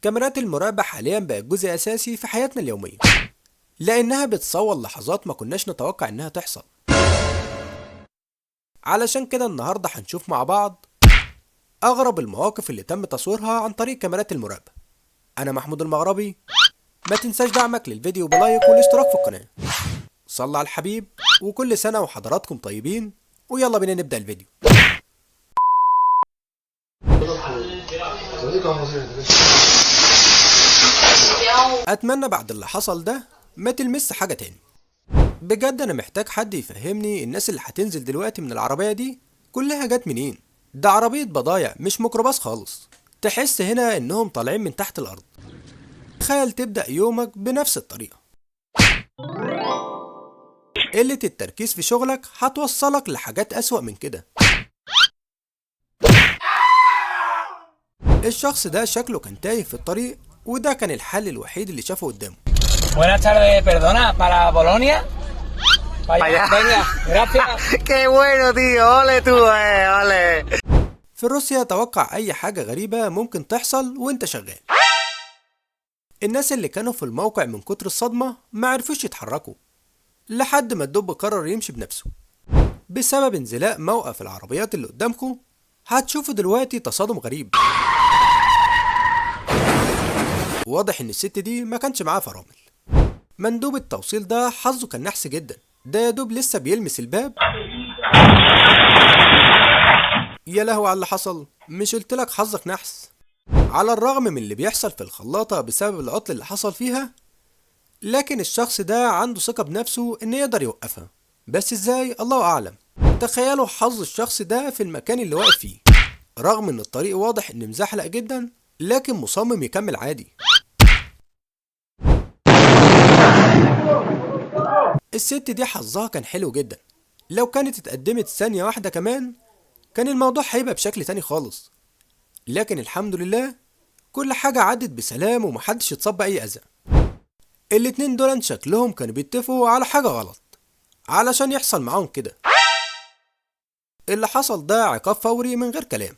كاميرات المراقبة حاليا بقت جزء أساسي في حياتنا اليومية، لأنها بتصور لحظات ما كناش نتوقع إنها تحصل. علشان كده النهاردة هنشوف مع بعض أغرب المواقف اللي تم تصويرها عن طريق كاميرات المراقبة. أنا محمود المغربي، ما تنساش دعمك للفيديو بلايك والاشتراك في القناة. صلى على الحبيب، وكل سنة وحضراتكم طيبين، ويلا بينا نبدأ الفيديو. أتمنى بعد اللي حصل ده ما تلمس حاجة تاني. بجد أنا محتاج حد يفهمني الناس اللي هتنزل دلوقتي من العربية دي كلها جت منين؟ ده عربية بضايع مش ميكروباص خالص، تحس هنا إنهم طالعين من تحت الأرض. تخيل تبدأ يومك بنفس الطريقة. قلة التركيز في شغلك هتوصلك لحاجات أسوأ من كده. الشخص ده شكله كان تايه في الطريق، وده كان الحل الوحيد اللي شافه قدامه. Buenas tardes, perdona, para Bolonia. Vaya, venga, gracias. Qué bueno, tío. Ole tú, ole. في روسيا توقع أي حاجة غريبة ممكن تحصل وانت شغال. الناس اللي كانوا في الموقع من كتر الصدمة ما عرفوش يتحركوا، لحد ما الدب قرر يمشي بنفسه. بسبب انزلاق موقف العربيات اللي قدامكم هتشوفوا دلوقتي تصادم غريب. واضح ان الست دي ما كانش معاها فرامل. مندوب التوصيل ده حظه كان نحس جدا، ده يا دوب لسه بيلمس الباب. يا لهوي على اللي حصل، مش قلتلك حظك نحس؟ على الرغم من اللي بيحصل في الخلاطة بسبب العطل اللي حصل فيها، لكن الشخص ده عنده ثقة بنفسه ان يقدر يوقفها، بس ازاي الله اعلم. تخيلوا حظ الشخص ده في المكان اللي واقف فيه، رغم ان الطريق واضح ان مزحلق جدا لكن مصمم يكمل عادي. الست دي حظها كان حلو جدا، لو كانت اتقدمت ثانية واحدة كمان كان الموضوع هيبقى بشكل تاني خالص. لكن الحمد لله كل حاجة عدت بسلام ومحدش اتصاب بأي أذى. الاتنين دول شكلهم كانوا بيتفقوا على حاجة غلط علشان يحصل معاهم كده. اللي حصل ده عقاب فوري من غير كلام.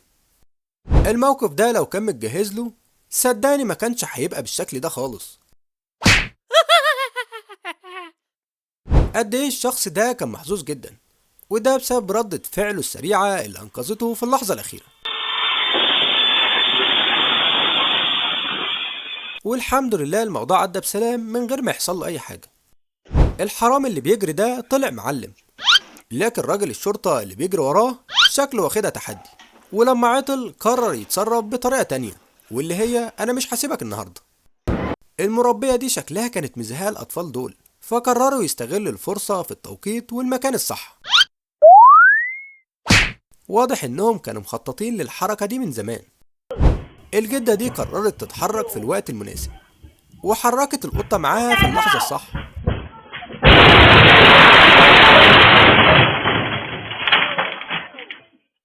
الموقف ده لو كان متجهز له صدقني ما كانش هيبقى بالشكل ده خالص. قد ايه الشخص ده كان محظوظ جدا، وده بسبب ردة فعله السريعة اللي انقذته في اللحظة الأخيرة. والحمد لله الموضوع عدى بسلام من غير ما يحصل له أي حاجة. الحرامي اللي بيجري ده طلع معلم، لكن راجل الشرطة اللي بيجري وراه شكله واخدها تحدي، ولما عطل قرر يتصرف بطريقة تانية، واللي هي أنا مش هسيبك النهاردة. المربية دي شكلها كانت مزهقة الأطفال دول، فقرروا يستغلوا الفرصة في التوقيت والمكان الصح. واضح إنهم كانوا مخططين للحركة دي من زمان. الجدة دي قررت تتحرك في الوقت المناسب، وحركت القطة معاها في اللحظة الصح.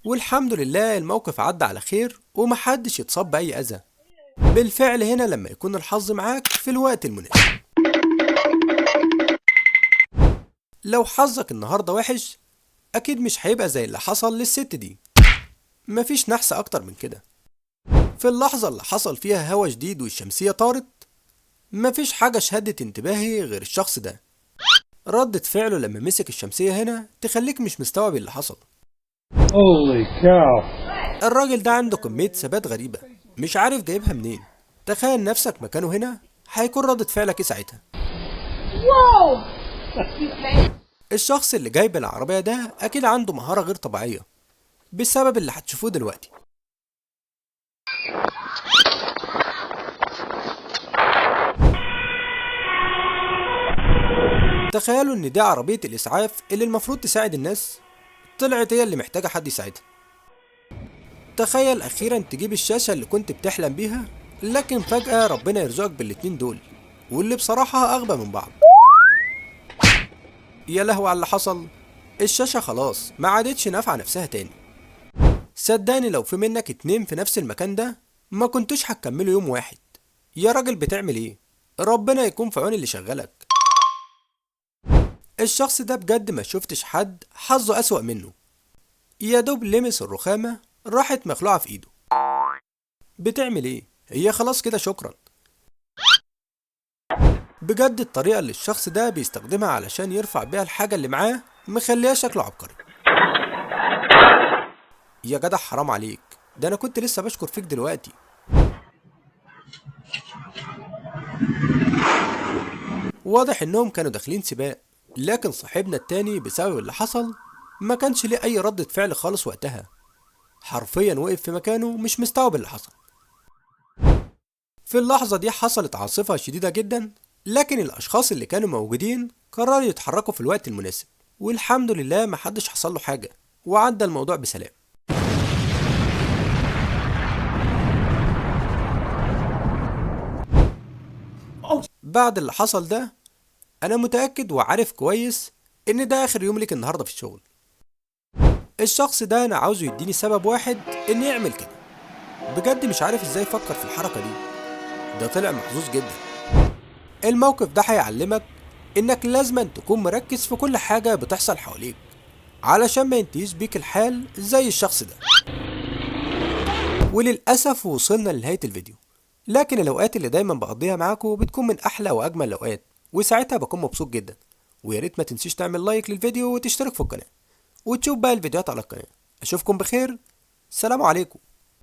والحمد لله الموقف عدى على خير ومحدش يتصاب بأي أذى. بالفعل هنا لما يكون الحظ معاك في الوقت المناسب. لو حظك النهاردة وحش أكيد مش هيبقى زي اللي حصل للست دي. مفيش نحس أكتر من كده. في اللحظة اللي حصل فيها هوا شديد والشمسية طارت، مفيش حاجة شهدت انتباهي غير الشخص ده. ردة فعله لما مسك الشمسية هنا تخليك مش مستوعب اللي حصل. الراجل ده عنده كمية ثبات غريبة مش عارف جايبها منين. تخيل نفسك مكانه هنا هيكون ردة فعلك ايه ساعتها؟ الشخص اللي جايب العربية ده أكيد عنده مهارة غير طبيعية بسبب اللي هتشوفوه دلوقتي. تخيلوا إن دي عربية الإسعاف اللي المفروض تساعد الناس، طلعت هي اللي محتاجة حد يساعدها. تخيل أخيرا تجيب الشاشة اللي كنت بتحلم بيها، لكن فجأة ربنا يرزقك بالاتنين دول، واللي بصراحة أغبى من بعض. يا لهوي على اللي حصل، الشاشة خلاص ما عادتش نافعة نفسها تاني. صدقني لو في منك اتنين في نفس المكان ده ما كنتوش هتكملوا يوم واحد. يا راجل بتعمل ايه؟ ربنا يكون في عون اللي شغلك. الشخص ده بجد ما شفتش حد حظه أسوأ منه. يا دوب لمس الرخامة راحت مخلوعة في ايده. بتعمل ايه؟ هي خلاص كده شكرا. بجد الطريقة اللي الشخص ده بيستخدمها علشان يرفع بيها الحاجة اللي معاه مخليها شكله عبقري. يا جدع حرام عليك، ده انا كنت لسه بشكر فيك دلوقتي. واضح انهم كانوا داخلين سباق، لكن صاحبنا التاني بسبب اللي حصل ما كانش ليه اي ردة فعل خالص وقتها، حرفيا وقف في مكانه مش مستوعب اللي حصل. في اللحظة دي حصلت عاصفة شديدة جدا، لكن الاشخاص اللي كانوا موجودين قرروا يتحركوا في الوقت المناسب، والحمد لله محدش حصل له حاجة وعدى الموضوع بسلام. بعد اللي حصل ده انا متأكد وعارف كويس ان ده اخر يوم ليك النهاردة في الشغل. الشخص ده انا عاوزه يديني سبب واحد ان يعمل كده. بجد مش عارف ازاي فكر في الحركة دي، ده طلع محظوظ جدا. الموقف ده هيعلمك انك لازما تكون مركز في كل حاجة بتحصل حواليك علشان ما ينتهيش بيك الحال زي الشخص ده. وللأسف وصلنا لنهاية الفيديو، لكن الأوقات اللي دايما بقضيها معاكم بتكون من أحلى وأجمل الأوقات، وساعتها بكون مبسوط جدا. ويا ريت ما تنسيش تعمل لايك للفيديو وتشترك في القناة وتشوف بقى الفيديوهات على القناة. أشوفكم بخير، سلام عليكم.